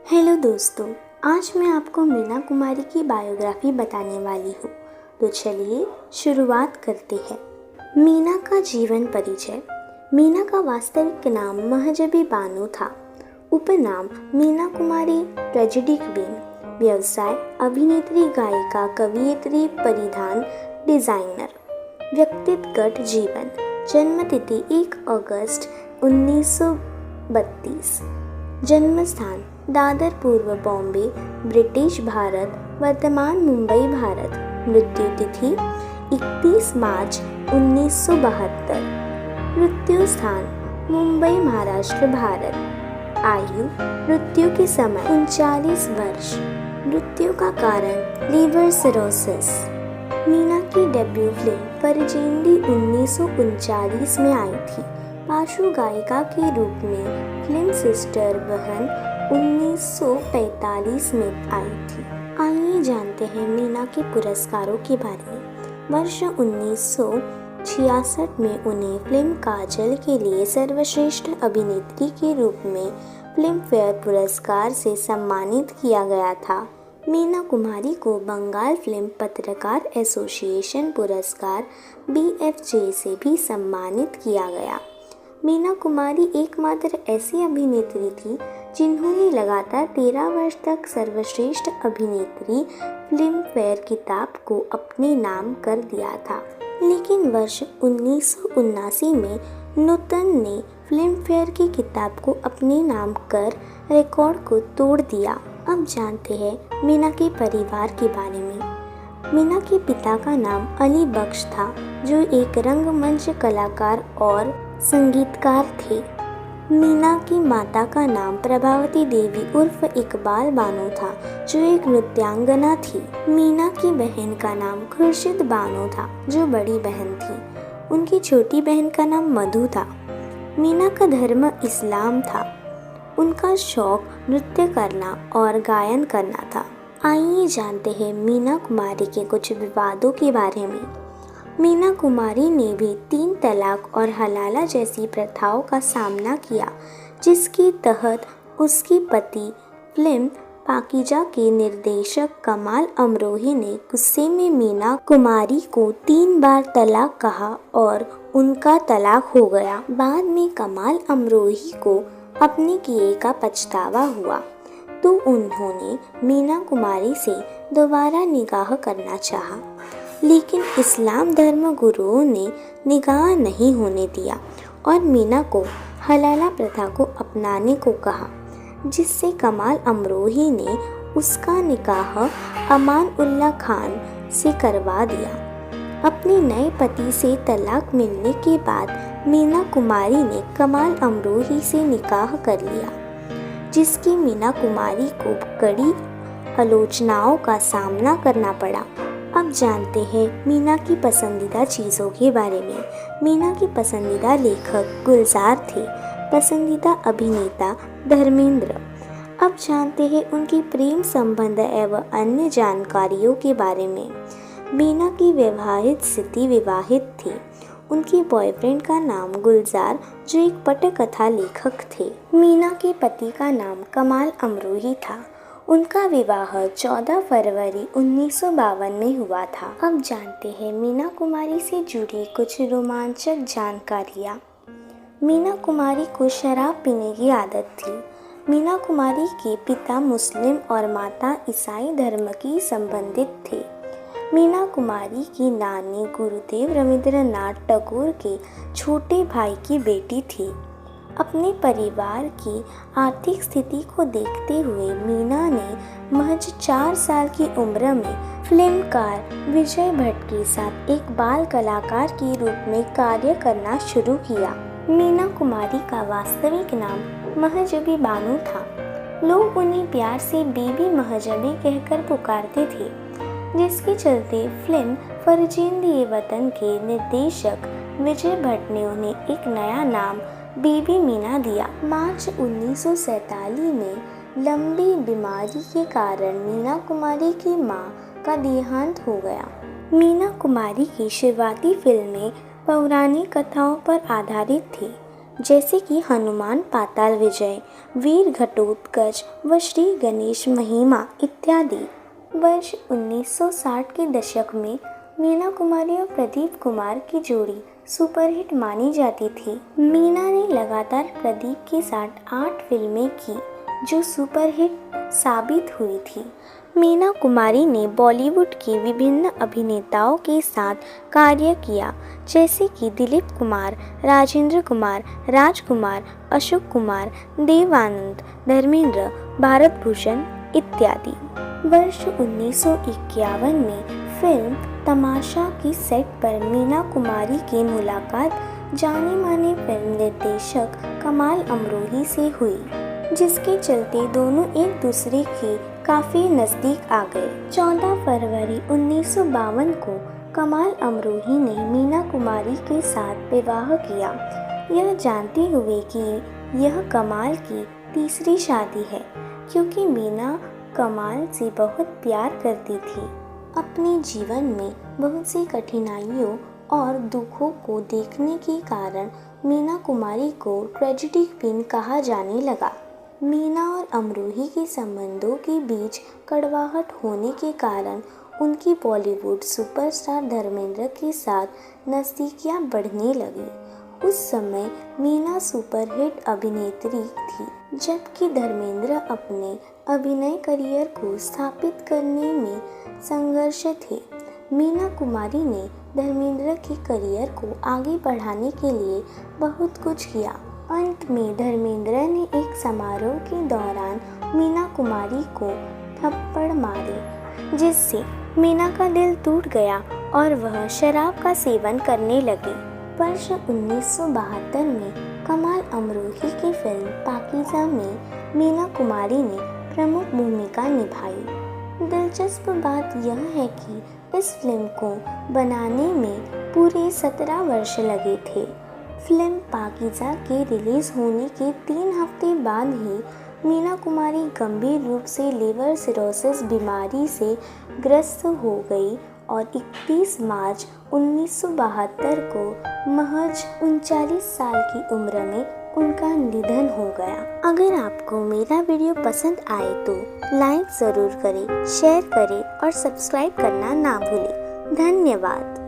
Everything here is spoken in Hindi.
हेलो दोस्तों, आज मैं आपको मीना कुमारी की बायोग्राफी बताने वाली हूँ। तो चलिए शुरुआत करते हैं। मीना का जीवन परिचय। मीना का वास्तविक नाम महजबी बानो था। उपनाम मीना कुमारी, ट्रेजेडी क्वीन। व्यवसाय अभिनेत्री, गायिका, कवियत्री, परिधान डिजाइनर। व्यक्तिगत जीवन। जन्मतिथि 1 अगस्त 1932। जन्मस्थान दादर, पूर्व बॉम्बे, ब्रिटिश भारत, वर्तमान मुंबई भारत। मृत्यु तिथि 31 मार्च 1972। मृत्यु स्थान मुंबई, महाराष्ट्र, भारत। आयु मृत्यु के समय 39 वर्ष। मृत्यु का कारण लीवर सिरोसिस। मीना की डेब्यू फिल्म फरजेंदी 1939 में आई थी। पार्श्व गायिका के रूप में फिल्म सिस्टर बहन 1945 में आई थी। आइए जानते हैं मीना के पुरस्कारों के बारे में। वर्ष 1966 में उन्हें फिल्म काजल के लिए सर्वश्रेष्ठ अभिनेत्री के रूप में फिल्म फेयर पुरस्कार से सम्मानित किया गया था। मीना कुमारी को बंगाल फिल्म पत्रकार एसोसिएशन पुरस्कार BFJ से भी सम्मानित किया गया। मीना कुमारी एकमात्र ऐसी अभिनेत्री थी जिन्होंने लगातार 13 वर्ष तक सर्वश्रेष्ठ अभिनेत्री फिल्म फेयर खिताब को अपने नाम कर दिया था। लेकिन वर्ष 1979 में नूतन ने फिल्म फेयर की खिताब को अपने नाम कर रिकॉर्ड को तोड़ दिया। अब जानते हैं मीना के परिवार के बारे में। मीना के पिता का नाम अली बख्श था, जो एक रंगमंच कलाकार और संगीतकार थे। मीना की माता का नाम प्रभावती देवी उर्फ इकबाल बानो था, जो एक नृत्यांगना थी। मीना की बहन का नाम खुर्शीद बानो था, जो बड़ी बहन थी। उनकी छोटी बहन का नाम मधु था। मीना का धर्म इस्लाम था। उनका शौक नृत्य करना और गायन करना था। आइए जानते हैं मीना कुमारी के कुछ विवादों के बारे में। मीना कुमारी ने भी 3 तलाक और हलाला जैसी प्रथाओं का सामना किया, जिसके तहत उसकी पति फिल्म पाकीजा के निर्देशक कमाल अमरोही ने गुस्से में मीना कुमारी को 3 बार तलाक कहा और उनका तलाक हो गया। बाद में कमाल अमरोही को अपने किए का पछतावा हुआ, तो उन्होंने मीना कुमारी से दोबारा निकाह करना चाहा, लेकिन इस्लाम धर्म गुरुओं ने निकाह नहीं होने दिया और मीना को हलाला प्रथा को अपनाने को कहा, जिससे कमाल अमरोही ने उसका निकाह अमान उल्लाह खान से करवा दिया। अपने नए पति से तलाक मिलने के बाद मीना कुमारी ने कमाल अमरोही से निकाह कर लिया, जिसकी मीना कुमारी को कड़ी आलोचनाओं का सामना करना पड़ा। अब जानते हैं मीना की पसंदीदा चीज़ों के बारे में। मीना की पसंदीदा लेखक गुलजार थे। पसंदीदा अभिनेता धर्मेंद्र। अब जानते हैं उनकी प्रेम संबंध एवं अन्य जानकारियों के बारे में। मीना की वैवाहिक स्थिति विवाहित थी। उनके बॉयफ्रेंड का नाम गुलजार, जो एक पटकथा लेखक थे। मीना के पति का नाम कमाल अमरोही था। उनका विवाह 14 फरवरी 1952 में हुआ था। अब जानते हैं मीना कुमारी से जुड़ी कुछ रोमांचक जानकारियाँ। मीना कुमारी को शराब पीने की आदत थी। मीना कुमारी के पिता मुस्लिम और माता ईसाई धर्म की संबंधित थे। मीना कुमारी की नानी गुरुदेव रविंद्रनाथ टैगोर के छोटे भाई की बेटी थी। अपने परिवार की आर्थिक स्थिति को देखते हुए मीना ने महज 4 साल की उम्र में फिल्मकार विजय भट्ट के साथ एक बाल कलाकार के रूप में कार्य करना शुरू किया। मीना कुमारी का वास्तविक नाम महजबी बानो था। लोग उन्हें प्यार से बेबी महजबी कहकर पुकारते थे, जिसके चलते फिल्म फरजेंदी वतन के निर्देशक विजय भट्ट ने उन्हें एक नया नाम बेबी मीना दिया। मार्च 1947 में लंबी बीमारी के कारण मीना कुमारी की मां का देहांत हो गया। मीना कुमारी की शुरुआती फिल्में पौराणिक कथाओं पर आधारित थी। जैसे कि हनुमान पाताल विजय, वीर घटोत्कच व श्री गणेश महिमा इत्यादि। वर्ष 1960 के दशक में मीना कुमारी और प्रदीप कुमार की जोड़ी सुपरहिट मानी जाती थी। मीना ने लगातार प्रदीप के साथ 8 फिल्में की जो सुपरहिट साबित हुई थी। मीना कुमारी ने बॉलीवुड के विभिन्न अभिनेताओं के साथ कार्य किया, जैसे कि दिलीप कुमार, राजेंद्र कुमार, राजकुमार, अशोक कुमार, देव आनंद, धर्मेंद्र, भारत भूषण इत्यादि। वर्ष 1951 में फिल्म तमाशा की सेट पर मीना कुमारी की मुलाकात जाने माने फिल्म निर्देशक कमाल अमरोही से हुई, जिसके चलते दोनों एक दूसरे के काफ़ी नज़दीक आ गए। 14 फरवरी 1952 को कमाल अमरोही ने मीना कुमारी के साथ विवाह किया, यह जानते हुए कि यह कमाल की तीसरी शादी है, क्योंकि मीना कमाल से बहुत प्यार करती थी। अपने जीवन में बहुत सी कठिनाइयों और दुखों को देखने के कारण मीना कुमारी को ट्रेजेडी क्वीन कहा जाने लगा। मीना और अमरोही के संबंधों के बीच कड़वाहट होने के कारण उनकी बॉलीवुड सुपरस्टार धर्मेंद्र के साथ नज़दीकियां बढ़ने लगी। उस समय मीना सुपरहिट अभिनेत्री थी, जबकि धर्मेंद्र अपने अभिनय करियर को स्थापित करने में संघर्ष थे। मीना कुमारी ने धर्मेंद्र के करियर को आगे बढ़ाने के लिए बहुत कुछ किया। अंत में धर्मेंद्र ने एक समारोह के दौरान मीना कुमारी को थप्पड़ मारे, जिससे मीना का दिल टूट गया और वह शराब का सेवन करने लगी। वर्ष 1972 में कमाल अमरोही की फिल्म पाकीज़ा में मीना कुमारी ने प्रमुख भूमिका निभाई। दिलचस्प बात यह है कि इस फिल्म को बनाने में पूरे 17 वर्ष लगे थे। फिल्म पाकीज़ा के रिलीज़ होने के 3 हफ्ते बाद ही मीना कुमारी गंभीर रूप से लिवर सिरोसिस बीमारी से ग्रस्त हो गई और 31 मार्च 1972 को महज 39 साल की उम्र में उनका निधन हो गया। अगर आपको मेरा वीडियो पसंद आए तो लाइक ज़रूर करें, शेयर करें और सब्सक्राइब करना ना भूलें। धन्यवाद।